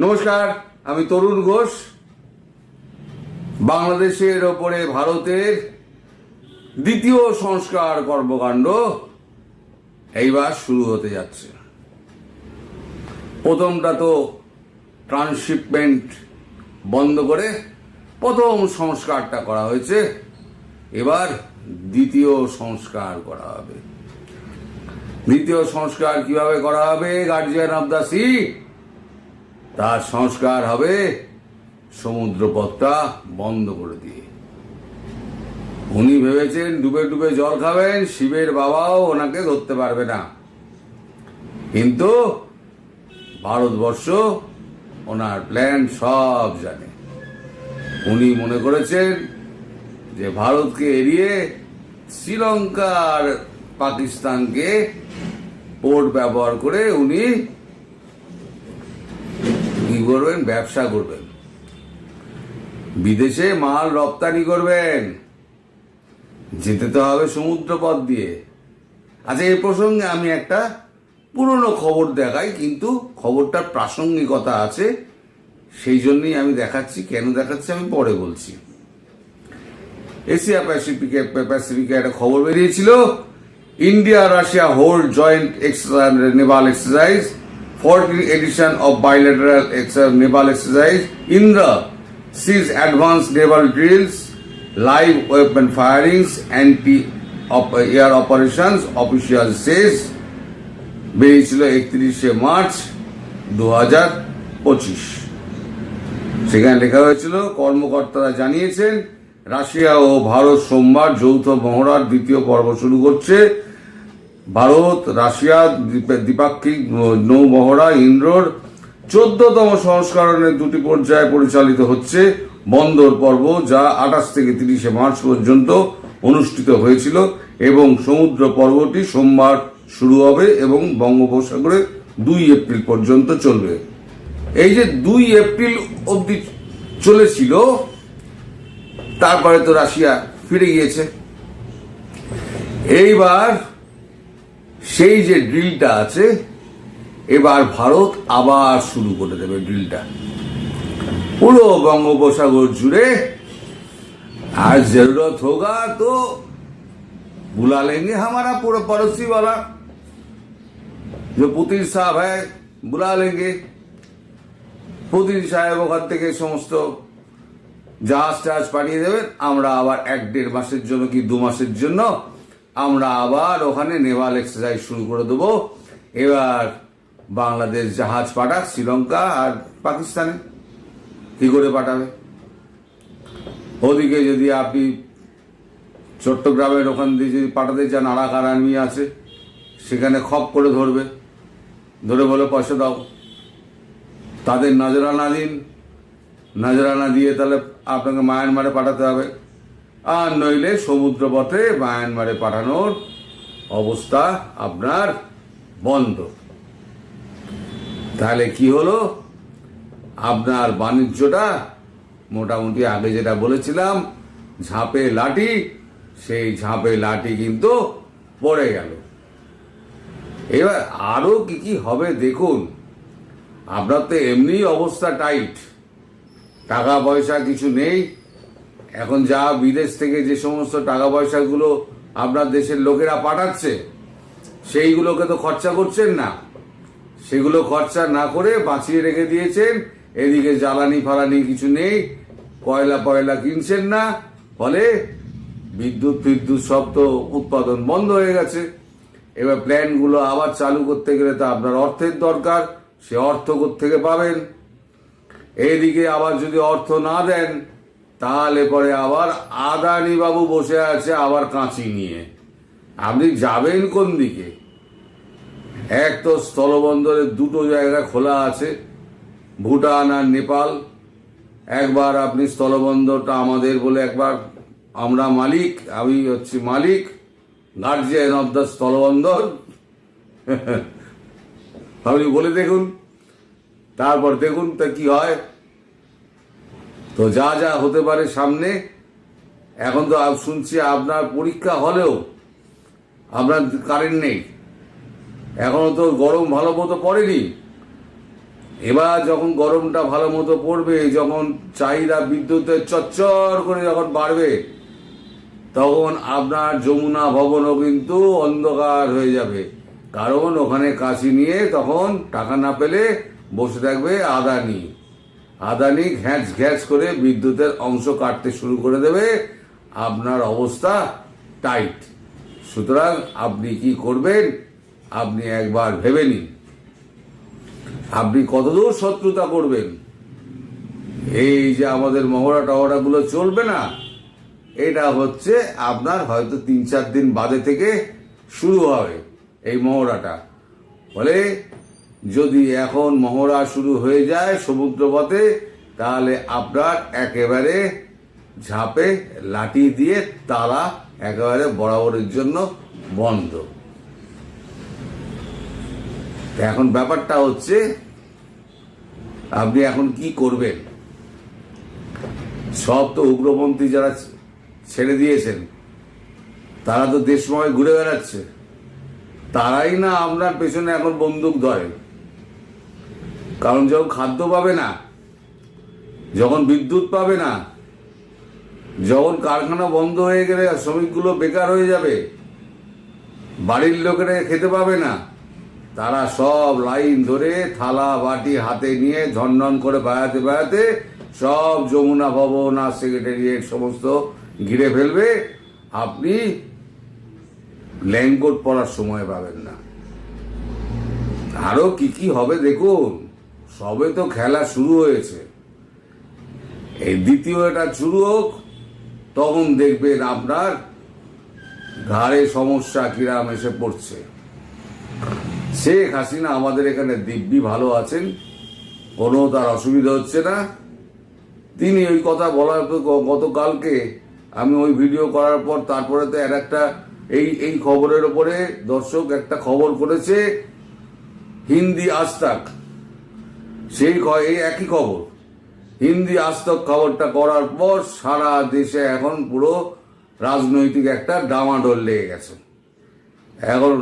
নমস্কার, আমি তরুণ ঘোষ। বাংলাদেশের ওপরে ভারতের দ্বিতীয় সংস্কার কর্মকাণ্ড এইবার শুরু হতে যাচ্ছে। প্রথমটা তো ট্রান্সশিপমেন্ট বন্ধ করে প্রথম সংস্কারটা করা হয়েছে, এবার দ্বিতীয় সংস্কার করা হবে। দ্বিতীয় সংস্কার কিভাবে করা হবে? গার্জিয়ান অব দ্য সি, তার সংস্কার হবে সমুদ্রপথটা বন্ধ করে দিয়ে। উনি ভেবেছেন ডুবে ডুবে জল খাবেন, শিবের বাবাও ওনাকে ধরতে পারবে না। কিন্তু ভারতবর্ষ ওনার প্ল্যান সব জানে। উনি মনে করেছেন যে ভারতকে এড়িয়ে শ্রীলঙ্কা আর পাকিস্তানকে পোর্ট ব্যবহার করে উনি কি করবেন? ব্যবসা করবেন, বিদেশে মাল রপ্তানি করবেন। যেতে তো হবে সমুদ্র পথ দিয়ে। আচ্ছা, এই প্রসঙ্গে আমি একটা পুরনো খবর দেখাই, কিন্তু খবরটার প্রাসঙ্গিকতা আছে, সেই জন্যই আমি দেখাচ্ছি। কেন দেখাচ্ছি আমি পরে বলছি। এশিয়া প্যাসিফিকে একটা খবর বেরিয়েছিল, India Russia hold joint Naval exercise, 14th edition of bilateral naval exercise. Indra sees advanced naval drills, live weapon firings, anti-air operations, official says. বেরিয়েছিল 31শে মার্চ 2025। সেখানে লেখা হয়েছিল, কর্মকর্তারা জানিয়েছেন রাশিয়া ও ভারত সোমবার যৌথ মহড়ার দ্বিতীয় পর্ব শুরু করছে। ভারত রাশিয়া দ্বিপাক্ষিক নৌ মহড়া ইন্দ্রর 14তম সংস্করণের দুটি পর্যায়ে পরিচালিত হচ্ছে। বন্দর পর্ব, যা 28 থেকে 30শে মার্চ পর্যন্ত অনুষ্ঠিত হয়েছিল, এবং সমুদ্র পর্বটি সোমবার শুরু হবে এবং বঙ্গোপসাগরে 2 এপ্রিল পর্যন্ত চলবে। এই যে 2 এপ্রিল অবধি চলেছিল, তারপরে তো রাশিয়া ফিরে গিয়েছে। এইবার সেই যে ড্রিলটা আছে, এবার ভারত আবার শুরু করে দেবে ড্রিলটা পুরো বঙ্গোপসাগর জুড়ে। আর जरूरत होगा तो बुला लेंगे हमारा पूरा पड़ोसी वाला जो पुतिन साहब है, बुला लेंगे। পুতিন সাহেব ওখান থেকে সমস্ত জাহাজ টাহাজ পাঠিয়ে দেবেন। আমরা আবার 1-1.5 মাসের জন্য কি 2 মাসের জন্য আমরা আবার ওখানে নেভাল এক্সারসাইজ শুরু করে দেবো। এবার বাংলাদেশ জাহাজ পাঠাক শ্রীলঙ্কা আর পাকিস্তানে। কি করে পাঠাবে? ওদিকে যদি আপনি চট্টগ্রামের ওখান দিয়ে যদি পাঠাতে চান, আরাকান আর্মি আছে, সেখানে খপ করে ধরবে, ধরে বলে পয়সা দাও। তাদের নজরানা দিন, নজরানা দিয়ে তাহলে আপনাকে মায়ানমারে পাঠাতে হবে। আর নইলে সমুদ্র পথে মায়ানমারে পাঠানোর অবস্থা আপনার বন্ধ। তাহলে কি হলো? আপনার বাণিজ্যটা মোটামুটি আগে যেটা বলেছিলাম ঝাঁপে লাঠি, সেই ঝাঁপে লাঠি কিন্তু পড়ে গেল। এবার আরো কি কি হবে দেখুন। আপনার তো এমনি অবস্থা টাইট, টাকা পয়সা কিছু নেই। এখন যা বিদেশ থেকে যে সমস্ত টাকা পয়সাগুলো আপনার দেশের লোকেরা পাঠাচ্ছে, সেইগুলোকে তো খরচা করছেন না। সেগুলো খরচা না করে বাঁচিয়ে রেখে দিয়েছেন। এদিকে জ্বালানি ফালানি কিছু নেই, কয়লা পয়লা কিনছেন না, ফলে বিদ্যুৎ সব তো উৎপাদন বন্ধ হয়ে গেছে। এবার প্ল্যানগুলো আবার চালু করতে গেলে তো আপনার অর্থের দরকার। সে অর্থ কোত্থেকে পাবেন? এইদিকে আবার যদি অর্থ না দেন, তাহলে পরে আবার আদানি বাবু বসে আছে আবার কাঁচি নিয়ে। আপনি যাবেন কোন দিকে? এক তো স্থলবন্দরে 2টো জায়গা খোলা আছে, ভুটান আর নেপাল। একবার আপনি স্থলবন্দরটা আমাদের বলে, একবার আমরা মালিক, আমি হচ্ছি মালিক, গার্জিয়ান অব দ্য স্থলবন্দর, আপনি বলে দেখুন, তারপর দেখুন তা কি হয়। তো যা যা হতে পারে সামনে। এখন তো শুনছি আপনার পরীক্ষা হলেও আপনার কারেন্ট নেই, এখনো তো গরম ভালো মতো পড়েনি। এবার যখন গরমটা ভালো মতো পড়বে, যখন চাহিদা বিদ্যুতের চচ্চর করে যখন বাড়বে, তখন আপনার যমুনা ভবনও কিন্তু অন্ধকার হয়ে যাবে। কারণ ওখানে কাশি নিয়ে তখন টাকা না পেলে বসে থাকবে আদানি। আদানি ঘ্যাঁচ ঘ্যাঁচ করে বিদ্যুতের অংশ কাটতে শুরু করে দেবে। আপনার অবস্থা টাইট। সুতরাং আপনি কি করবেন আপনি একবার ভেবে নিন। আপনি কতদূর শত্রুতা করবেন? এই যে আমাদের মহড়া টহড়াগুলো চলবে না, এটা হচ্ছে আপনার হয়তো 3-4 দিন বাদে থেকে শুরু হবে এই মহড়াটা। ফলে যদি এখন মহড়া শুরু হয়ে যায় সমুদ্রপথে, তাহলে আপনার একেবারে ঝাঁপে লাঠি দিয়ে তালা একেবারে বরাবরের জন্য বন্ধ। এখন ব্যাপারটা হচ্ছে আপনি এখন কি করবেন? সব তো উগ্রপন্থী যারা ছেড়ে দিয়েছেন তারা তো দেশময় ঘুরে বেড়াচ্ছে, তারাই না আপনার পেছনে এখন বন্দুক ধরে। কারণ যখন খাদ্য পাবে না, যখন বিদ্যুৎ পাবে না, যখন কারখানা বন্ধ হয়ে গেলে শ্রমিকগুলো বেকার হয়ে যাবে, বাড়ির লোকেরা খেতে পাবে না, তারা সব লাইন ধরে থালা বাটি হাতে নিয়ে ঝনঝন করে বেড়াতে বেড়াতে সব যমুনা ভবন আর সেক্রেটারিয়েট সমস্ত ঘিরে ফেলবে। আপনি ল্যাঙ্গোট পরার সময় পাবেন না। আরো কি কি হবে দেখুন। সবে তো খেলা শুরু হয়েছে, এই দ্বিতীয় এটা শুরু হোক, তখন দেখবেন আপনার ঘাড়ে সমস্যা কিরাম এসে পড়ছে। শেখ হাসিনা আমাদের এখানে দিব্যি ভালো আছেন, কোনো তার অসুবিধা হচ্ছে না। তিনি ওই কথা বলার গতকালকে আমি ওই ভিডিও করার পর তারপরে তো একটা এই খবরের ওপরে দর্শক একটা খবর করেছে হিন্দি আজতক, সেই এই একই খবর হিন্দি আজতক খবরটা করার পর সারা দেশে এখন পুরো রাজনৈতিক একটা ডামাডোল লেগে গেছে। এখন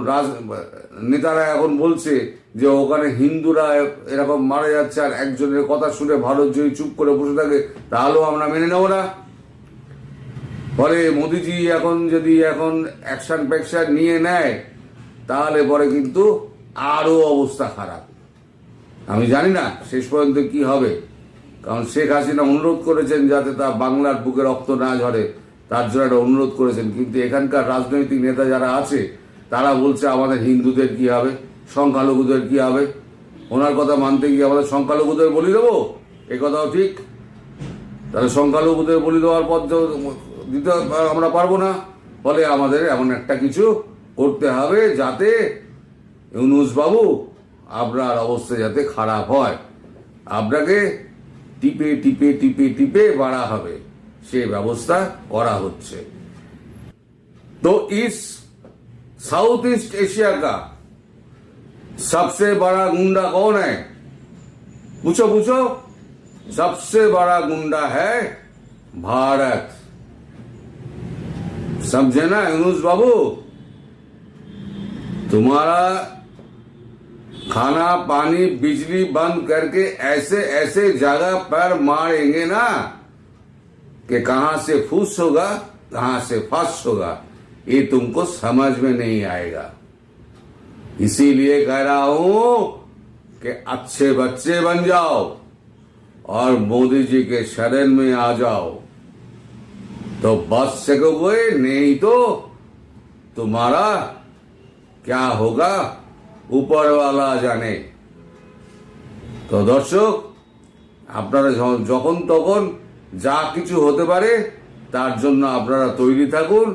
নেতারা এখন বলছে যে ওখানে হিন্দুরা এরকম মারা যাচ্ছে, আর একজনের কথা শুনে ভারত যদি চুপ করে বসে থাকে তাহলেও আমরা মেনে নেব না। ফলে মোদিজি এখন যদি অ্যাকশন প্যাকশন নিয়ে নেয় তাহলে পরে কিন্তু আরো অবস্থা খারাপ। আমি জানি না শেষ পর্যন্ত কি হবে, কারণ শেখ হাসিনা অনুরোধ করেছেন যাতে তার বাংলার বুকে রক্ত না ঝরে, তার জন্য একটা অনুরোধ করেছেন। কিন্তু এখানকার রাজনৈতিক নেতা যারা আছে তারা বলছে আমাদের হিন্দুদের কি হবে, সংখ্যালঘুদের কি হবে। ওনার কথা মানতে গিয়ে আমাদের সংখ্যালঘুদের বলি দেবো, এ কথাও ঠিক। তাহলে সংখ্যালঘুদের বলি দেওয়ার পর দিতে আমরা পারবো না। ফলে আমাদের এমন একটা কিছু করতে হবে যাতে ইউনূস বাবু আপনার অবস্থা যাতে খারাপ হয়, আপনাকে টিপে টিপে টিপে টিপে বাড়া হবে, সে ব্যবস্থা করা হচ্ছে। तो इस साउथ ईस्ट एशिया का सबसे बड़ा गुंडा कौन है? पूछो पूछो। सबसे बड़ा गुंडा है भारत। समझे ना यूनुस बाबू? तुम्हारा खाना पानी बिजली बंद करके ऐसे ऐसे जगह पर मारेंगे ना कि कहां से फूस होगा कहां से फस होगा, ये तुमको समझ में नहीं आएगा। इसीलिए कह रहा हूं कि अच्छे बच्चे बन जाओ और मोदी जी के शरण में आ जाओ, तो बच सकोगे, नहीं तो तुम्हारा क्या होगा ऊपर वाला जाने। তো দর্শক, আপনারা যখন তখন যা কিছু হতে পারে তার জন্য আপনারা তৈরি থাকুন।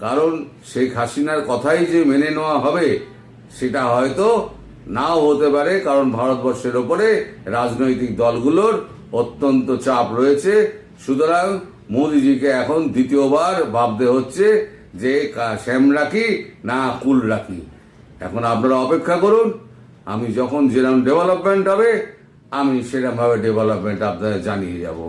কারণ শেখ হাসিনার কথাই যে মেনে নেওয়া হবে সেটা হয়তো নাও হতে পারে, কারণ ভারতবর্ষের ওপরে রাজনৈতিক দলগুলোর অত্যন্ত চাপ রয়েছে। সুতরাং মোদিজিকে এখন দ্বিতীয়বার ভাবতে হচ্ছে যে শ্যাম রাখি না কুল রাখি। এখন আপনারা অপেক্ষা করুন, আমি যখন যেরকম ডেভেলপমেন্ট হবে আমি সেরকম ভাবে ডেভেলপমেন্ট আপনাদের জানিয়ে যাব।